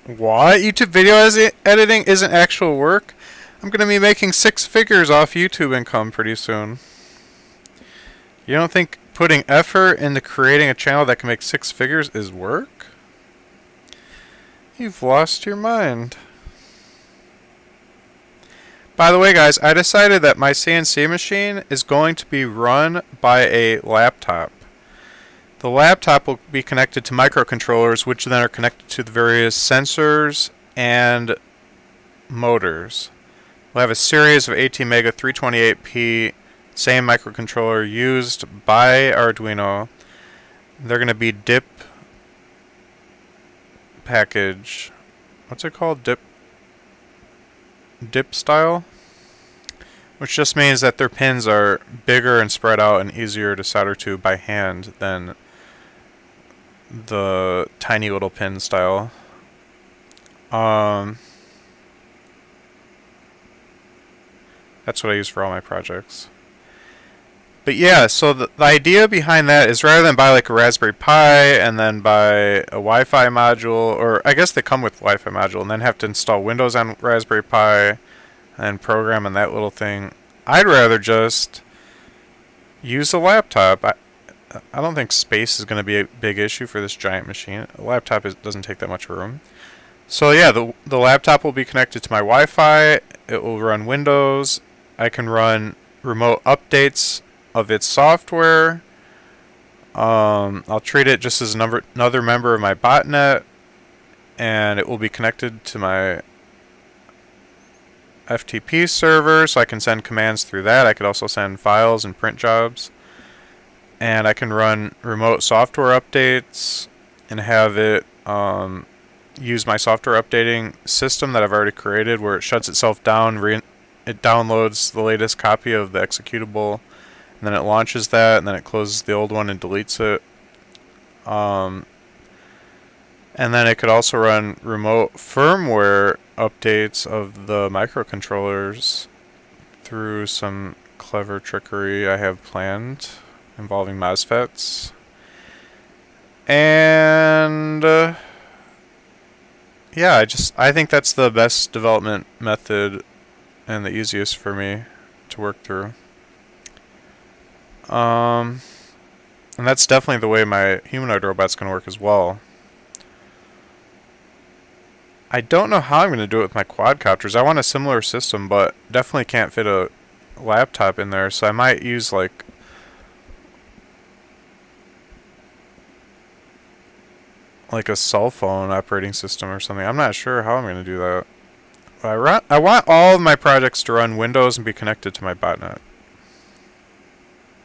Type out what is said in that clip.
What? YouTube video editing isn't actual work? I'm going to be making 6 figures off YouTube income pretty soon. You don't think putting effort into creating a channel that can make 6 figures is work? You've lost your mind. By the way, guys, I decided that my CNC machine is going to be run by a laptop. The laptop will be connected to microcontrollers, which then are connected to the various sensors and motors. We'll have a series of 18 mega 328p, same microcontroller used by Arduino. They're going to be dip package. What's it called? Dip style? Which just means that their pins are bigger and spread out and easier to solder to by hand than the tiny little pin style. That's what I use for all my projects. But yeah, so the idea behind that is rather than buy like a Raspberry Pi and then buy a Wi-Fi module, or I guess they come with Wi-Fi module and then have to install Windows on Raspberry Pi and program on that little thing, I'd rather just use a laptop. I don't think space is going to be a big issue for this giant machine. A laptop doesn't take that much room. So yeah, the laptop will be connected to my Wi-Fi. It will run Windows. I can run remote updates of its software. I'll treat it just as another member of my botnet, and it will be connected to my FTP server, so I can send commands through that. I could also send files and print jobs. And I can run remote software updates and have it use my software updating system that I've already created, where it shuts itself down, it downloads the latest copy of the executable, and then it launches that, and then it closes the old one and deletes it. And then it could also run remote firmware updates of the microcontrollers through some clever trickery I have planned involving MOSFETs. And yeah, I think that's the best development method and the easiest for me to work through. And that's definitely the way my humanoid robot's going to work as well. I don't know how I'm going to do it with my quadcopters. I want a similar system, but definitely can't fit a laptop in there, so I might use like a cell phone operating system or something. I'm not sure how I'm going to do that. I want all of my projects to run Windows and be connected to my botnet.